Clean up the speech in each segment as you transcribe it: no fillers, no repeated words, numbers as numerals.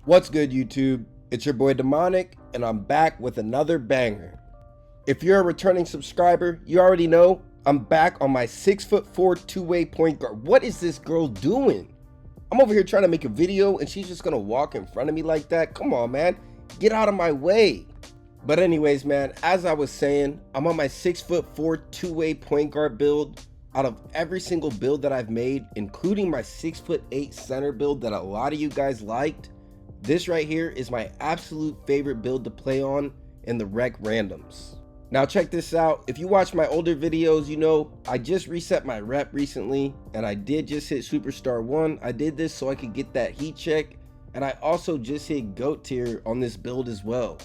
What's good, YouTube? It's your boy Demonic, and I'm back with another banger. If you're a returning subscriber, you already know I'm back on my 6'4" two-way point guard. What is this girl doing? I'm over here trying to make a video, and she's just gonna walk in front of me like that? Come on, man. Get out of my way. But anyways, man, as I was saying, I'm on my 6'4" two-way point guard build. Out of every single build that I've made, including my 6'8" center build that a lot of you guys liked, this right here is my absolute favorite build to play on in the rec randoms. Now check this out. If you watch my older videos, you know I just reset my rep recently, and I did just hit Superstar 1. I did this so I could get that heat check, and I also just hit GOAT tier on this build as well.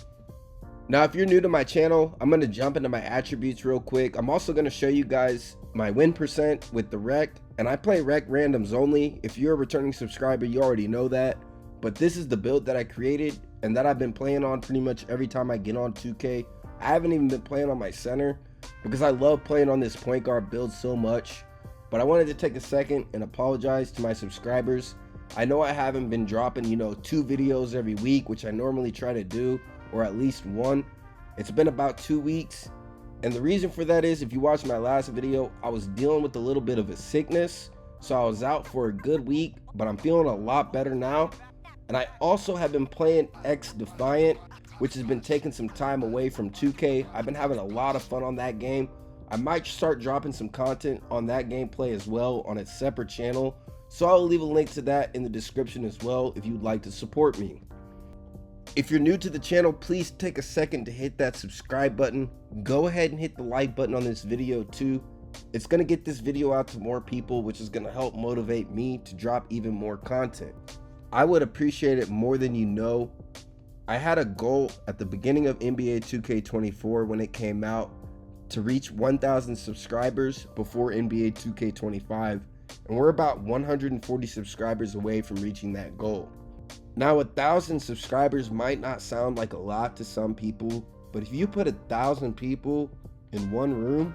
Now if you're new to my channel, I'm going to jump into my attributes real quick. I'm also going to show you guys my win percent with the rec, and I play rec randoms only. If you're a returning subscriber, you already know that. But this is the build that I created and that I've been playing on pretty much every time I get on 2K. I haven't even been playing on my center because I love playing on this point guard build so much. But I wanted to take a second and apologize to my subscribers. I know I haven't been dropping, 2 videos every week, which I normally try to do, or at least one. It's been about 2 weeks. And the reason for that is, if you watched my last video, I was dealing with a little bit of a sickness. So I was out for a good week, but I'm feeling a lot better now. And I also have been playing X Defiant, which has been taking some time away from 2K. I've been having a lot of fun on that game. I might start dropping some content on that gameplay as well on its separate channel. So I'll leave a link to that in the description as well if you'd like to support me. If you're new to the channel, please take a second to hit that subscribe button. Go ahead and hit the like button on this video too. It's going to get this video out to more people, which is going to help motivate me to drop even more content. I would appreciate it more than you know. I had a goal at the beginning of NBA 2K24 when it came out to reach 1,000 subscribers before NBA 2K25, and we're about 140 subscribers away from reaching that goal. Now 1,000 subscribers might not sound like a lot to some people, but if you put 1,000 people in one room,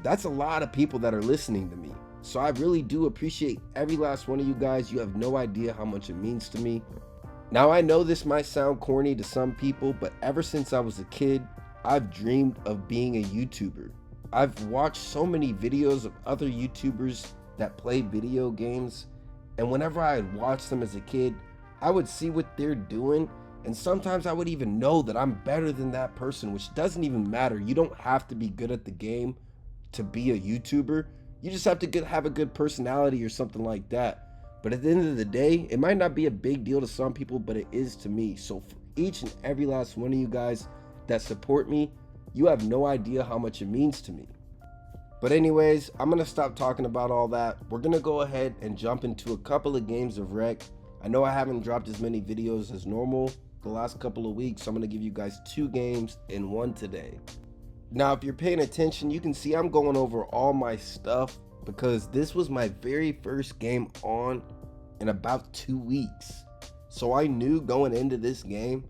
that's a lot of people that are listening to me. So I really do appreciate every last one of you guys. You have no idea how much it means to me. Now I know this might sound corny to some people, but ever since I was a kid, I've dreamed of being a YouTuber. I've watched so many videos of other YouTubers that play video games, and whenever I would watch them as a kid, I would see what they're doing, and sometimes I would even know that I'm better than that person, which doesn't even matter. You don't have to be good at the game to be a YouTuber. You just have to have a good personality or something like that. But at the end of the day, it might not be a big deal to some people, but it is to me. So for each and every last one of you guys that support me, you have no idea how much it means to me. But anyways, I'm going to stop talking about all that. We're going to go ahead and jump into a couple of games of rec. I know I haven't dropped as many videos as normal the last couple of weeks, so I'm going to give you guys 2 games in one today. Now, if you're paying attention, you can see I'm going over all my stuff because this was my very first game on in about 2 weeks. So I knew going into this game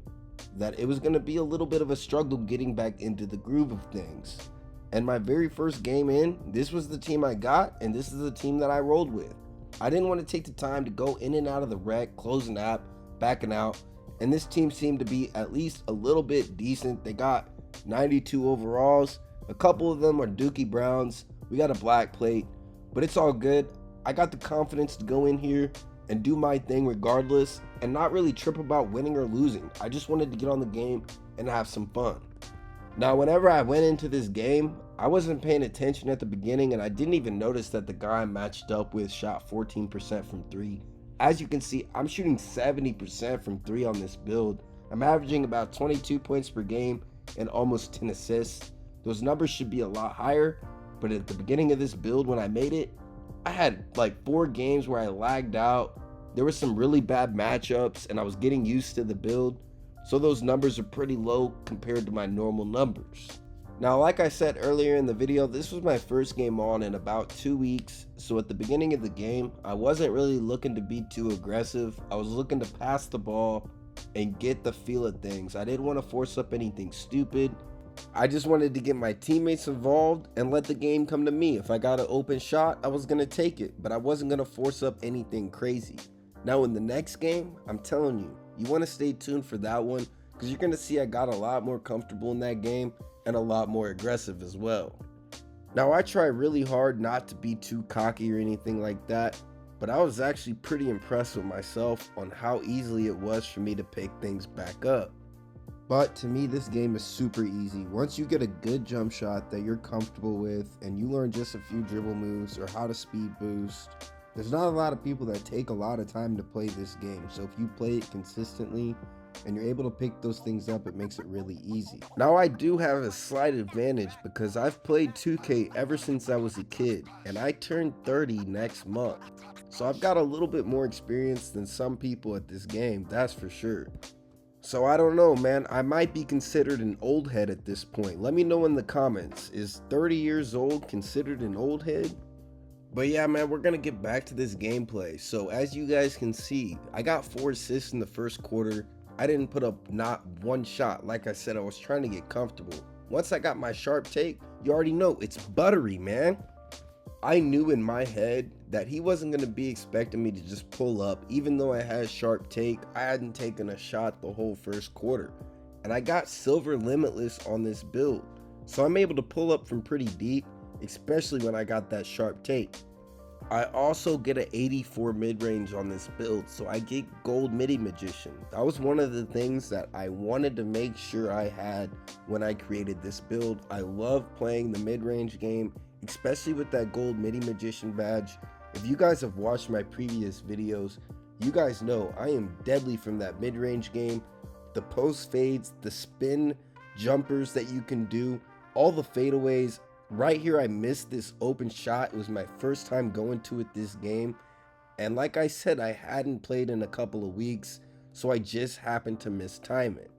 that it was going to be a little bit of a struggle getting back into the groove of things. And my very first game in, this was the team I got, and this is the team that I rolled with. I didn't want to take the time to go in and out of the rec, closing app, backing out, and this team seemed to be at least a little bit decent. They got 92 overalls. A couple of them are Dookie Browns. We got a black plate, but it's all good. I got the confidence to go in here and do my thing regardless and not really trip about winning or losing. I just wanted to get on the game and have some fun. Now, whenever I went into this game, I wasn't paying attention at the beginning, and I didn't even notice that the guy I matched up with shot 14% from 3. As you can see, I'm shooting 70% from 3 on this build. I'm averaging about 22 points per game and almost 10 assists. Those numbers should be a lot higher, but at the beginning of this build when I made it, I had like 4 games where I lagged out. There were some really bad matchups and I was getting used to the build, so those numbers are pretty low compared to my normal numbers. Now, like I said earlier in the video, this was my first game on in about 2 weeks, so at the beginning of the game, I wasn't really looking to be too aggressive. I was looking to pass the ball and get the feel of things. I didn't want to force up anything stupid. I just wanted to get my teammates involved and let the game come to me. If I got an open shot, I was going to take it, but I wasn't going to force up anything crazy. Now in the next game, I'm telling you, You want to stay tuned for that one because you're going to see I got a lot more comfortable in that game and a lot more aggressive as well. Now, I try really hard not to be too cocky or anything like that, but I was actually pretty impressed with myself on how easily it was for me to pick things back up. But to me, this game is super easy. Once you get a good jump shot that you're comfortable with and you learn just a few dribble moves or how to speed boost, there's not a lot of people that take a lot of time to play this game. So if you play it consistently and you're able to pick those things up, it makes it really easy. Now, I do have a slight advantage because I've played 2K ever since I was a kid, and I turned 30 next month. So I've got a little bit more experience than some people at this game, that's for sure. So I don't know, man. I might be considered an old head at this point. Let me know in the comments. Is 30 years old considered an old head? But yeah, man, we're going to get back to this gameplay. So as you guys can see, I got 4 assists in the first quarter. I didn't put up not one shot. Like I said, I was trying to get comfortable. Once I got my sharp take, you already know it's buttery, man. I knew in my head that he wasn't going to be expecting me to just pull up. Even though I had sharp take, I hadn't taken a shot the whole first quarter. And I got silver limitless on this build. So I'm able to pull up from pretty deep, especially when I got that sharp take. I also get an 84 mid-range on this build, so I get gold midi magician. That was one of the things that I wanted to make sure I had when I created this build. I love playing the mid-range game, especially with that gold midi magician badge. If you guys have watched my previous videos, you guys know I am deadly from that mid-range game. The post fades, the spin jumpers that you can do, all the fadeaways. Right here, I missed this open shot. It was my first time going to it this game. And like I said, I hadn't played in a couple of weeks, so I just happened to mistime it.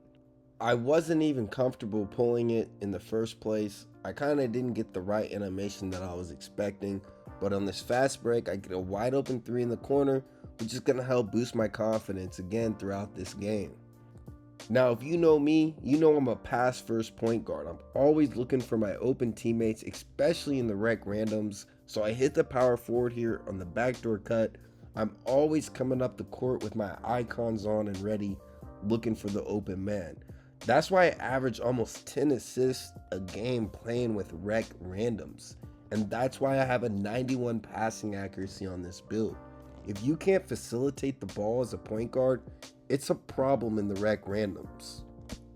I wasn't even comfortable pulling it in the first place. I kind of didn't get the right animation that I was expecting. But on this fast break, I get a wide open 3 in the corner, which is going to help boost my confidence again throughout this game. Now, if you know me, you know I'm a pass first point guard. I'm always looking for my open teammates, especially in the rec randoms. So I hit the power forward here on the backdoor cut. I'm always coming up the court with my icons on and ready, looking for the open man. That's why I average almost 10 assists a game playing with rec randoms. And that's why I have a 91 passing accuracy on this build. If you can't facilitate the ball as a point guard, it's a problem in the rec randoms.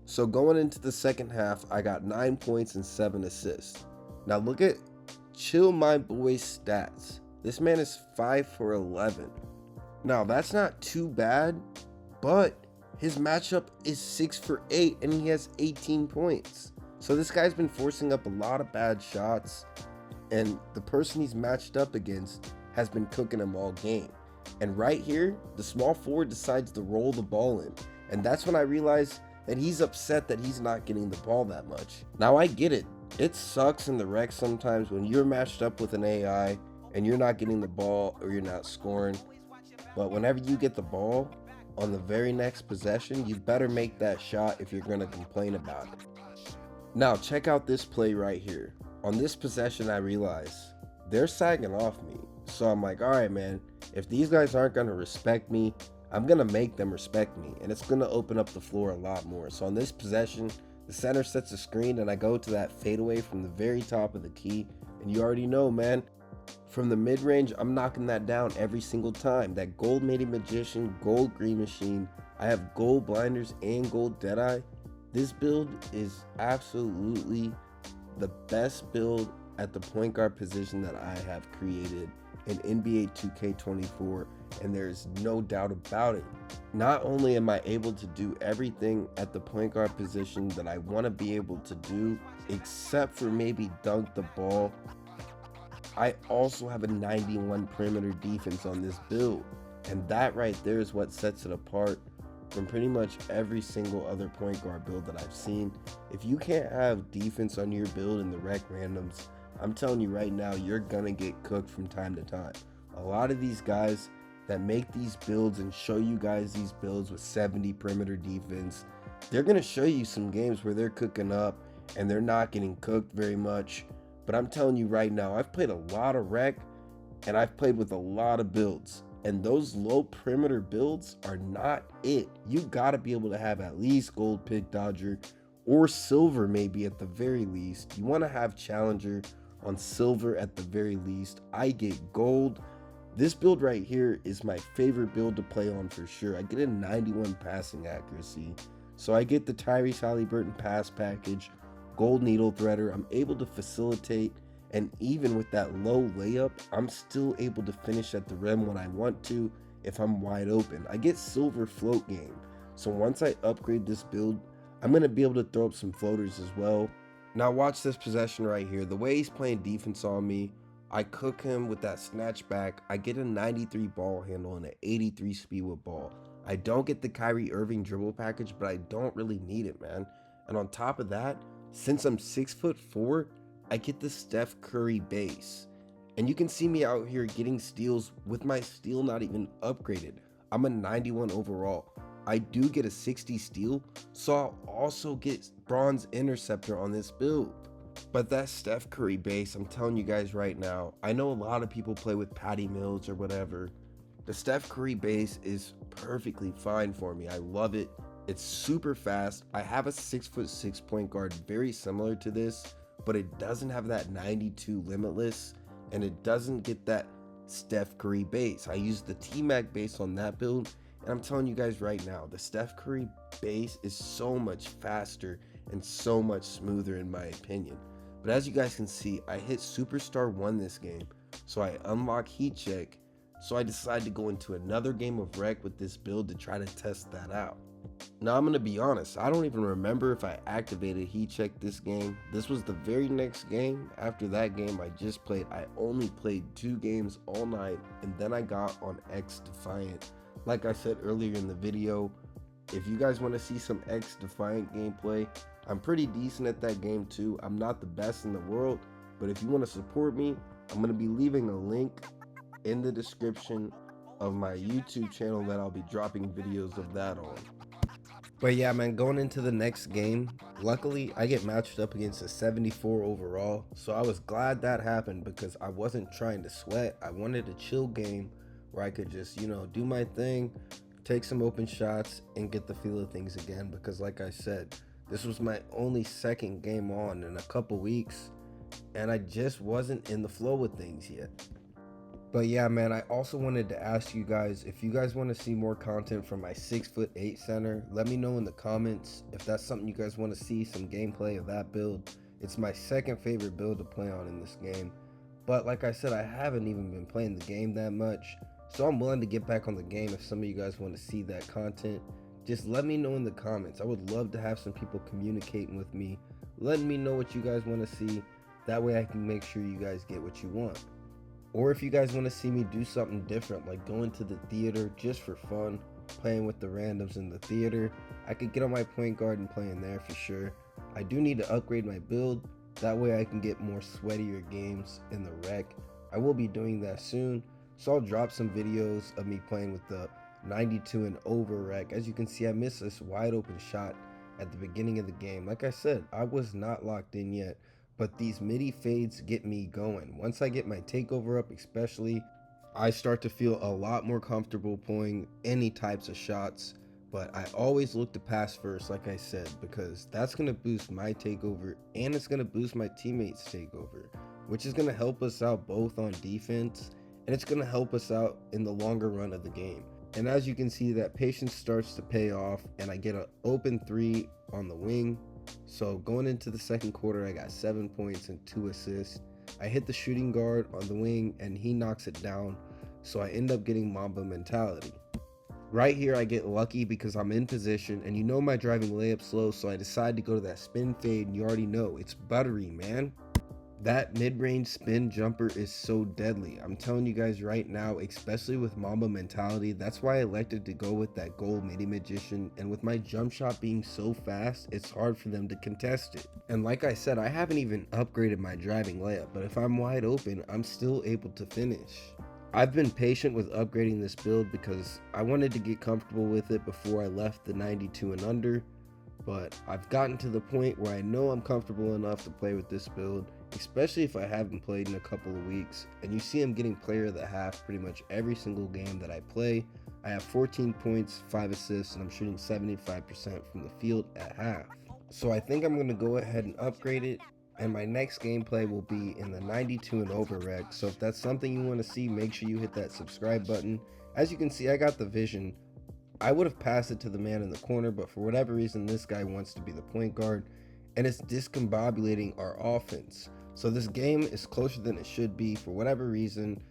So going into the second half, I got 9 points and 7 assists. Now look at Chill My Boy's stats. This man is 5 for 11. Now that's not too bad, but his matchup is 6 for 8 and he has 18 points. So this guy's been forcing up a lot of bad shots, and the person he's matched up against has been cooking him all game. And right here, the small forward decides to roll the ball in. And that's when I realized that he's upset that he's not getting the ball that much. Now I get it. It sucks in the rec sometimes when you're matched up with an AI and you're not getting the ball or you're not scoring. But whenever you get the ball on the very next possession, you better make that shot if you're going to complain about it. Now check out this play right here. On this possession, I realize they're sagging off me. So I'm like, all right, man, if these guys aren't going to respect me, I'm going to make them respect me. And it's going to open up the floor a lot more. So on this possession, the center sets a screen and I go to that fadeaway from the very top of the key. And you already know, man, from the mid-range, I'm knocking that down every single time. That gold midi magician, gold green machine. I have gold blinders and gold deadeye. This build is absolutely the best build at the point guard position that I have created in NBA2K24, and there's no doubt about it. Not only am I able to do everything at the point guard position that I want to be able to do, except for maybe dunk the ball, I also have a 91 perimeter defense on this build. And that right there is what sets it apart from pretty much every single other point guard build that I've seen. If you can't have defense on your build in the rec randoms, I'm telling you right now, you're gonna get cooked from time to time. A lot of these guys that make these builds and show you guys these builds with 70 perimeter defense, they're gonna show you some games where they're cooking up and they're not getting cooked very much. But I'm telling you right now, I've played a lot of rec and I've played with a lot of builds. And those low perimeter builds are not it. You gotta be able to have at least gold pick dodger or silver, maybe at the very least. You wanna have challenger on silver at the very least. I get gold. This build right here is my favorite build to play on for sure. I get a 91 passing accuracy. So I get the Tyrese Halliburton pass package, gold needle threader. I'm able to facilitate, and even with that low layup, I'm still able to finish at the rim when I want to if I'm wide open. I get silver float game. So once I upgrade this build, I'm going to be able to throw up some floaters as well. Now watch this possession right here. The way he's playing defense on me, I cook him with that snatch back. I get a 93 ball handle and an 83 speed with ball. I don't get the Kyrie Irving dribble package, but I don't really need it, man. And on top of that, since I'm 6'4", I get the Steph Curry base. And you can see me out here getting steals with my steal not even upgraded. I'm a 91 overall. I do get a 60 steal, so I'll also get bronze interceptor on this build. But that Steph Curry base, I'm telling you guys right now, I know a lot of people play with Patty Mills or whatever. The Steph Curry base is perfectly fine for me. I love it. It's super fast. I have a 6'6" point guard very similar to this, but it doesn't have that 92 Limitless, and it doesn't get that Steph Curry base. I use the T-Mac base on that build, and I'm telling you guys right now, the Steph Curry base is so much faster and so much smoother in my opinion. But as you guys can see, I hit Superstar 1 this game, so I unlock Heat Check. So I decided to go into another game of Rec with this build to try to test that out. Now I'm going to be honest, I don't even remember if I activated Heat Check this game. This was the very next game. After that game I just played, I only played 2 games all night, and then I got on X Defiant. Like I said earlier in the video, if you guys want to see some X Defiant gameplay, I'm pretty decent at that game too. I'm not the best in the world, but if you want to support me, I'm going to be leaving a link in the description of my YouTube channel that I'll be dropping videos of that on. But yeah, man, going into the next game, luckily I get matched up against a 74 overall, so I was glad that happened because I wasn't trying to sweat. I wanted a chill game where I could just, do my thing, take some open shots, and get the feel of things again, because like I said, this was my only second game on in a couple weeks, and I just wasn't in the flow with things yet. But yeah, man, I also wanted to ask you guys, if you guys want to see more content from my 6'8" center, let me know in the comments if that's something you guys want to see, some gameplay of that build. It's my second favorite build to play on in this game. But like I said, I haven't even been playing the game that much, so I'm willing to get back on the game if some of you guys want to see that content. Just let me know in the comments. I would love to have some people communicating with me, letting me know what you guys want to see. That way I can make sure you guys get what you want. Or if you guys want to see me do something different, like going to the theater just for fun, playing with the randoms in the theater, I could get on my point guard and play in there for sure. I do need to upgrade my build, that way I can get more sweatier games in the Rec. I will be doing that soon, so I'll drop some videos of me playing with the 92 and over Rec. As you can see, I missed this wide open shot at the beginning of the game. Like I said, I was not locked in yet, but these midi fades get me going. Once I get my takeover up especially, I start to feel a lot more comfortable pulling any types of shots. But I always look to pass first, like I said, because that's going to boost my takeover and it's going to boost my teammates' takeover, which is going to help us out both on defense, and it's going to help us out in the longer run of the game. And as you can see, that patience starts to pay off, and I get an open 3 on the wing. So going into the second quarter, I got 7 points and 2 assists. I hit the shooting guard on the wing and he knocks it down, so I end up getting Mamba mentality. Right here I get lucky because I'm in position, and my driving layup slow, so I decide to go to that spin fade, and you already know it's buttery, man. That mid-range spin jumper is so deadly. I'm telling you guys right now, especially with Mamba mentality, that's why I elected to go with that gold midi magician, and with my jump shot being so fast, it's hard for them to contest it. And like I said, I haven't even upgraded my driving layup, but if I'm wide open, I'm still able to finish. I've been patient with upgrading this build because I wanted to get comfortable with it before I left the 92 and under, but I've gotten to the point where I know I'm comfortable enough to play with this build, especially if I haven't played in a couple of weeks, and you see I'm getting player of the half pretty much every single game that I play. I have 14 points, 5 assists, and I'm shooting 75% from the field at half. So I think I'm going to go ahead and upgrade it, and my next gameplay will be in the 92 and over rec. So if that's something you want to see, make sure you hit that subscribe button. As you can see, I got the vision. I would have passed it to the man in the corner, but for whatever reason, this guy wants to be the point guard, and it's discombobulating our offense. So this game is closer than it should be for whatever reason.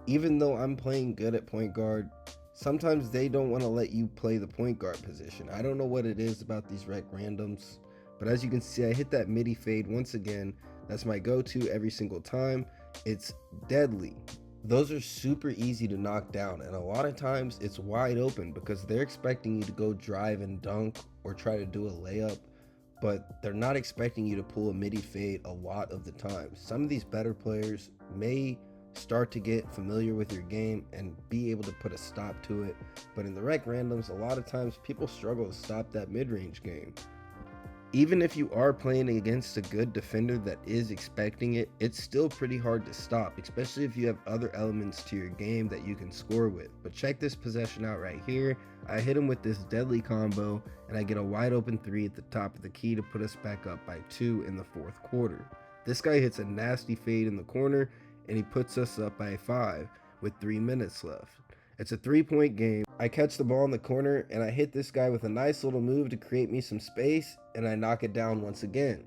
Even though I'm playing good at point guard, sometimes they don't want to let you play the point guard position. I don't know what it is about these rec randoms, but as you can see, I hit that midi fade once again. That's my go-to every single time. It's deadly. Those are super easy to knock down, and a lot of times it's wide open because they're expecting you to go drive and dunk or try to do a layup, but they're not expecting you to pull a midi fade a lot of the time. Some of these better players may start to get familiar with your game and be able to put a stop to it, but in the rec randoms, a lot of times people struggle to stop that mid-range game. Even if you are playing against a good defender that is expecting it, it's still pretty hard to stop, especially if you have other elements to your game that you can score with. But check this possession out right here. I hit him with this deadly combo, and I get a wide open 3 at the top of the key to put us back up by 2 in the 4th quarter. This guy hits a nasty fade in the corner, and he puts us up by 5 with 3 minutes left. It's a 3-point game. I catch the ball in the corner, and I hit this guy with a nice little move to create me some space, and I knock it down once again.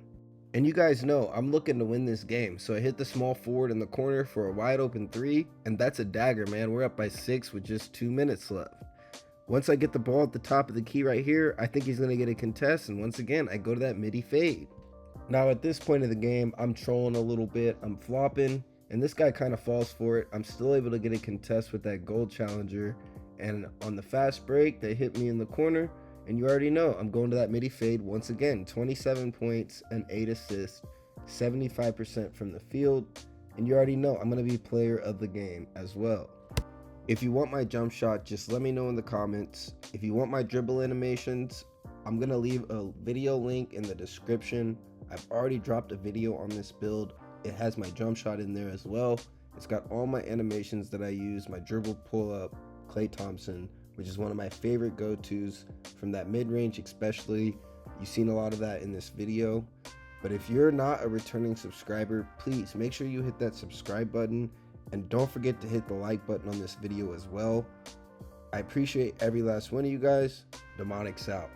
And you guys know I'm looking to win this game, so I hit the small forward in the corner for a wide open 3, and that's a dagger, man. We're up by 6 with just 2 minutes left. Once I get the ball at the top of the key right here, I think he's going to get a contest, and once again, I go to that midi fade. Now at this point of the game, I'm trolling a little bit, I'm flopping, and this guy kind of falls for it. I'm still able to get a contest with that gold challenger, and on the fast break, they hit me in the corner, and you already know I'm going to that midi fade once again. 27 points and 8 assists, 75% from the field, and you already know I'm going to be player of the game as well. If you want my jump shot, just let me know in the comments. If you want my dribble animations, I'm going to leave a video link in the description. I've already dropped a video on this build. It has my jump shot in there as well. It's got all my animations that I use, my dribble pull up, Klay Thompson, which is one of my favorite go-tos from that mid-range especially. You've seen a lot of that in this video. But if you're not a returning subscriber, please make sure you hit that subscribe button, and don't forget to hit the like button on this video as well. I appreciate every last one of you guys. Demonic's out.